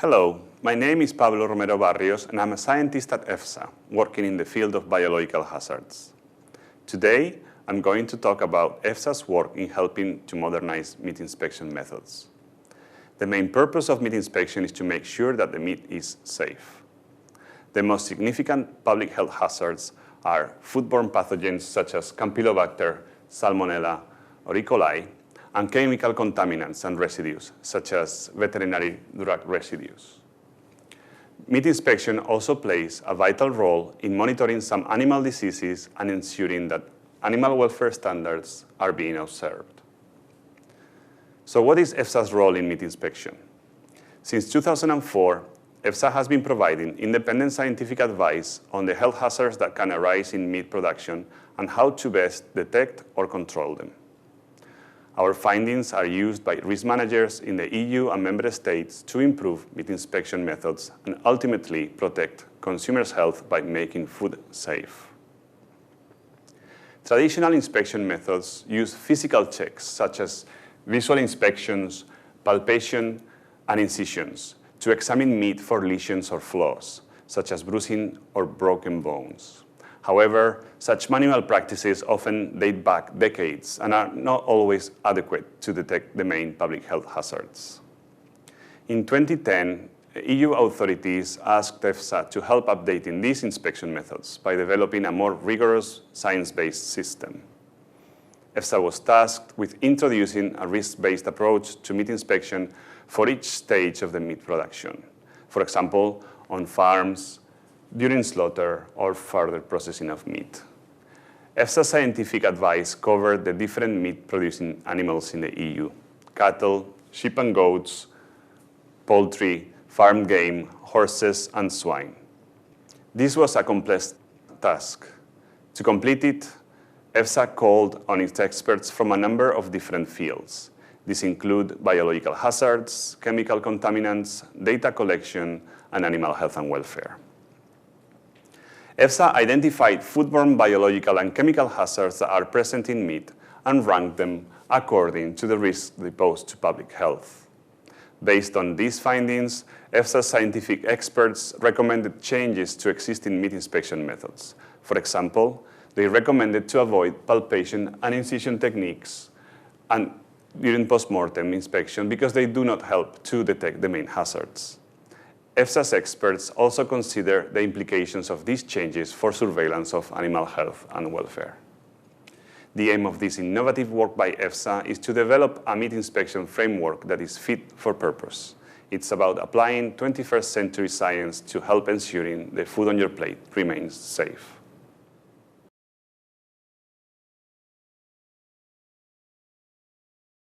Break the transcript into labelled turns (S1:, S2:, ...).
S1: Hello, my name is Pablo Romero Barrios, and I'm a scientist at EFSA, working in the field of biological hazards. Today, I'm going to talk about EFSA's work in helping to modernize meat inspection methods. The main purpose of meat inspection is to make sure that the meat is safe. The most significant public health hazards are foodborne pathogens such as Campylobacter, Salmonella, or E. coli, and chemical contaminants and residues, such as veterinary drug residues. Meat inspection also plays a vital role in monitoring some animal diseases and ensuring that animal welfare standards are being observed. So what is EFSA's role in meat inspection? Since 2004, EFSA has been providing independent scientific advice on the health hazards that can arise in meat production and how to best detect or control them. Our findings are used by risk managers in the EU and member states to improve meat inspection methods and ultimately protect consumers' health by making food safe. Traditional inspection methods use physical checks such as visual inspections, palpation, and incisions to examine meat for lesions or flaws, such as bruising or broken bones. However, such manual practices often date back decades and are not always adequate to detect the main public health hazards. In 2010, EU authorities asked EFSA to help updating these inspection methods by developing a more rigorous science-based system. EFSA was tasked with introducing a risk-based approach to meat inspection for each stage of the meat production. For example, on farms, during slaughter, or further processing of meat. EFSA scientific advice covered the different meat-producing animals in the EU: cattle, sheep and goats, poultry, farm game, horses, and swine. This was a complex task. To complete it, EFSA called on its experts from a number of different fields. These include biological hazards, chemical contaminants, data collection, and animal health and welfare. EFSA identified foodborne biological and chemical hazards that are present in meat and ranked them according to the risk they pose to public health. Based on these findings, EFSA's scientific experts recommended changes to existing meat inspection methods. For example, they recommended to avoid palpation and incision techniques and during post-mortem inspection because they do not help to detect the main hazards. EFSA's experts also consider the implications of these changes for surveillance of animal health and welfare. The aim of this innovative work by EFSA is to develop a meat inspection framework that is fit for purpose. It's about applying 21st century science to help ensuring the food on your plate remains safe.